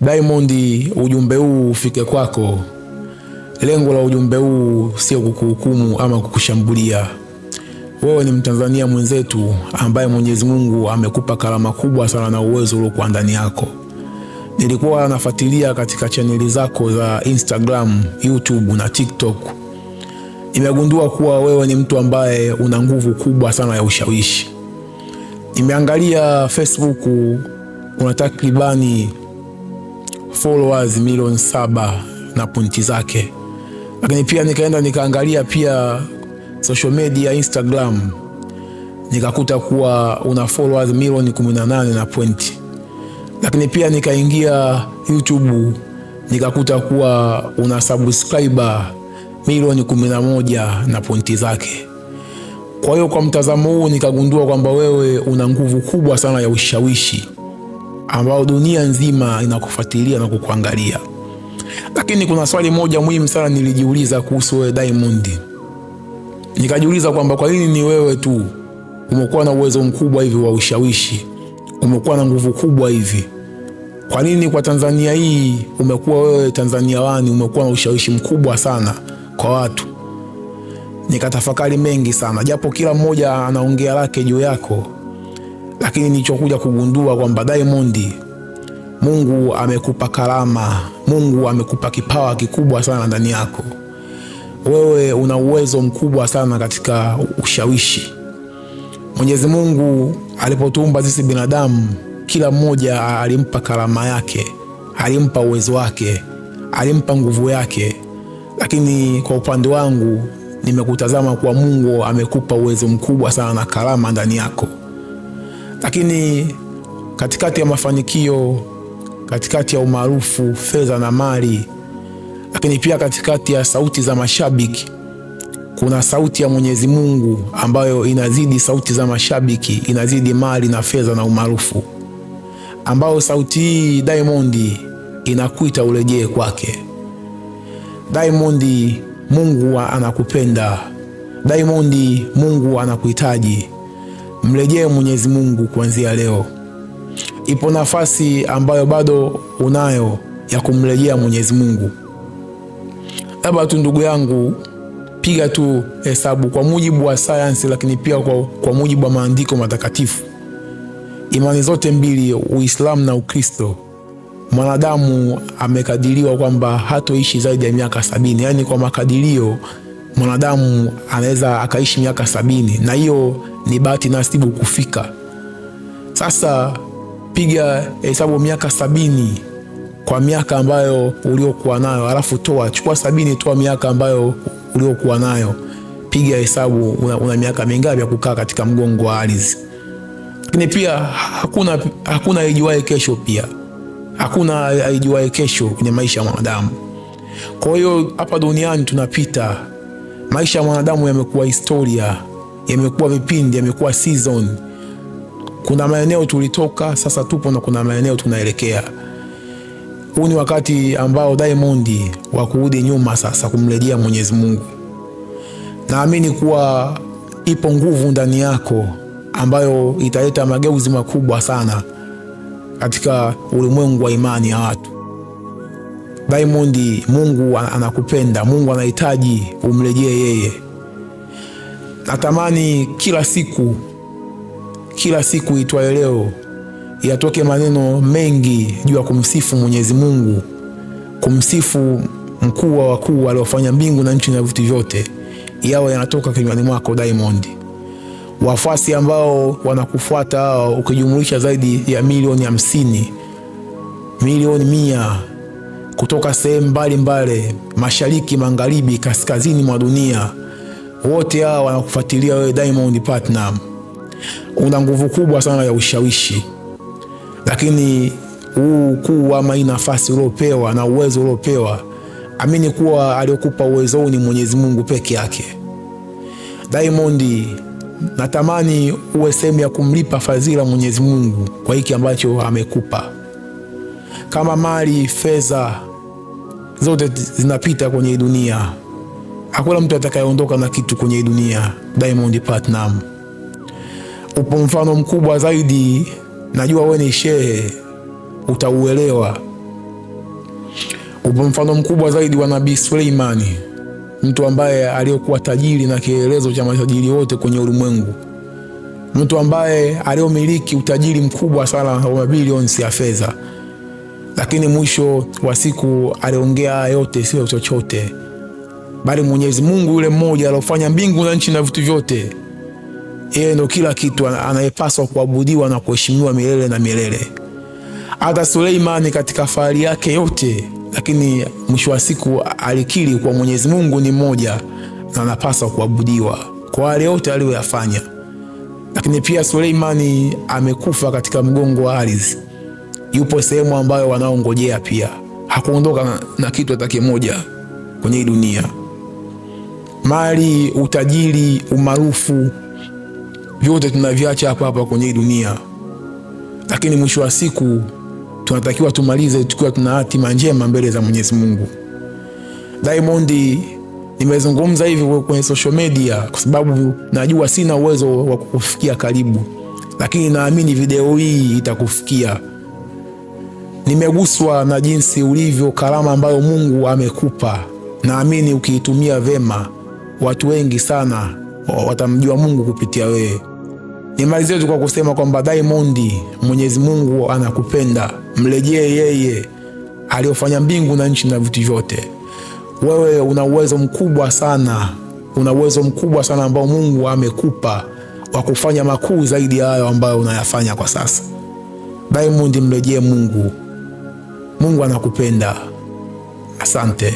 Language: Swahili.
Diamond, ujumbe huu ufike kwako. Lengo la ujumbe huu sio kukuhukumu ama kukushambulia. Wewe ni Mtanzania mwenzetu ambaye Mwenyezi Mungu amekupa karama kubwa sana na uwezo uliokuwa ndani yako. Nilikuwa nafuatilia katika chaneli zako za Instagram, YouTube na TikTok. Nimegundua kuwa wewe ni mtu ambaye una nguvu kubwa sana ya ushawishi. Nimeangalia Facebook, una takribani followers milioni 7 na pointi zake. Lakini pia nikaenda nikaangalia pia social media Instagram, nikakuta kuwa una followers milioni 18 na pointi. Lakini pia nikaingia YouTube, nikakuta kuwa una subscriber milioni 11 na pointi zake. Kwa hiyo kwa mtazamo huu nikagundua kwamba wewe una nguvu kubwa sana ya ushawishi ambao dunia nzima inakufuatilia na kukuangalia. Lakini kuna swali moja muhimu sana nilijiuliza kuhusu wewe Diamond. Nikajiuliza kwamba kwa nini ni wewe tu umekuwa na uwezo mkubwa hivi wa ushawishi, umekuwa na nguvu kubwa hivi? Kwa nini kwa Tanzania hii umekuwa wewe Tanzania wani, umekuwa na ushawishi mkubwa sana kwa watu? Nikatafakari mengi sana, japo kila mmoja anaongea lake juu yako, lakini nilichokuja kugundua kwamba Diamond, Mungu amekupa karama, Mungu amekupa kipawa kikubwa sana ndani yako. Wewe una uwezo mkubwa sana katika ushawishi. Mwenyezi Mungu alipotuumba sisi binadamu, kila mmoja alimpa karama yake, alimpa uwezo wake, alimpa nguvu yake. Lakini kwa upande wangu nimekutazama kwa Mungu amekupa uwezo mkubwa sana na karama ndani yako. Lakini katikati ya mafanikio, katikati ya umaarufu, fedha na mali, lakini pia katikati ya sauti za mashabiki, kuna sauti ya Mwenyezi Mungu ambayo inazidi sauti za mashabiki, inazidi mali na fedha na umaarufu, ambayo sauti hii Diamond inakuita urejee kwake. Diamond, Mungu anakupenda. Diamond, Mungu anakuhitaji. Mrejee Mwenyezi Mungu kuanzia leo. Ipo nafasi ambayo bado unayo ya kumrejea Mwenyezi Mungu. Labda tu ndugu yangu, piga tu hesabu kwa mujibu wa sayansi, lakini pia kwa mujibu wa maandiko matakatifu, imani zote mbili, Uislamu na Ukristo, mwanadamu amekadiriwa kwamba hatoishi zaidi ya miaka 70. Yani kwa makadirio mwanadamu anaweza akaishi miaka 70, na hiyo ni bahati nasibu kufika. Sasa piga hesabu miaka 70 kwa miaka ambayo uliokuwa nayo, alafu chukua 70 toa miaka ambayo uliokuwa nayo, piga hesabu una miaka mingapi ya kukaa katika mgongo wa ardhi. Lakini pia hakuna aijuaye kesho, pia hakuna aijuaye kesho kwenye maisha ya mwanadamu. Kwa hiyo hapa duniani tunapita, maisha ya mwanadamu yamekuwa historia, yamekuwa vipindi, yamekuwa season. Kuna maeneo tulitoka, sasa tupo, na kuna maeneo tunaelekea. Huu ni wakati ambao Diamond wa kurudi nyuma sasa, kumrejea Mwenyezi Mungu. Naamini kuwa ipo nguvu ndani yako ambayo italeta mageuzi makubwa sana katika ulimwengu wa imani ya watu. Diamond, Mungu anakupenda, Mungu anahitaji umrejee yeye. Natamani kila siku itwaye leo yatoke maneno mengi juu ya kumsifu Mwenyezi Mungu, kumsifu mkuu wa wakuu aliofanya mbingu na nchi na vitu vyote, yao yanatoka kinywani mwako Diamond. Wafuasi ambao wanakufuata hao ukijumuisha zaidi ya milioni 50, milioni 100 kutoka sehemu mbalimbali, mashariki, magharibi, kaskazini mwa dunia, wote hao wanakufuatilia wewe Diamond Platnumz. Una nguvu kubwa sana ya ushawishi. Lakini huu ama hii nafasi uliopewa na uwezo uliopewa, amini kuwa aliyokupa uwezo huu ni Mwenyezi Mungu peke yake. Diamond, natamani uwe sehemu ya kumlipa fadhila Mwenyezi Mungu kwa hiki ambacho amekupa. Kama mali, fedha, zote zinapita kwenye dunia. Hakuna mtu atakayeondoka na kitu kwenye dunia. Diamond Platnumz, upo mfano mkubwa zaidi. Najua wewe ni shehe, utauelewa. Upo mfano mkubwa zaidi wa Nabii Suleimani, mtu ambaye aliyokuwa tajiri na kielelezo cha matajiri wote kwenye ulimwengu, mtu ambaye aliyomiliki utajiri mkubwa sana wa mabilioni ya fedha, lakini mwisho wa siku aliongea yote sio chochote, bali Mwenyezi Mungu yule mmoja aliyofanya mbingu na nchi na vitu vyote, yeye ndio kila kitu, anayepaswa kuabudiwa na kuheshimiwa milele na milele. Hata Suleimani katika fahari yake yote, lakini mwisho wa siku alikiri kwa Mwenyezi Mungu ni mmoja na anapaswa kuabudiwa kwa wale yote aliyoyafanya. Lakini pia Suleimani amekufa katika mgongo wa ardhi, yupo sehemu ambayo wanaongojea pia, hakuondoka na kitu hata kimoja kwenye dunia. Mali, utajiri, umaarufu, vyote tunaviacha hapa kwenye dunia, lakini mwisho wa siku tunatakiwa tumalize tukiwa tuna hatima njema mbele za Mwenyezi Mungu. Diamond, nimezungumza hivi kwenye social media kwa sababu najua sina uwezo wa kukufikia karibu, lakini naamini video hii itakufikia. Nimeguswa na jinsi ulivyo, karama ambayo Mungu amekupa. Naamini ukiitumia vema, watu wengi sana watamjua Mungu kupitia wewe. Nimalizie tu kwa kusema kwamba Diamond, Mwenyezi Mungu anakupenda. Mrejee yeye aliyofanya mbingu na nchi na vitu vyote. Wewe una uwezo mkubwa sana, ambao Mungu amekupa wa kufanya makuu zaidi ya hayo ambayo unayafanya kwa sasa. Diamond, mrejee Mungu. Mungu anakupenda. Asante.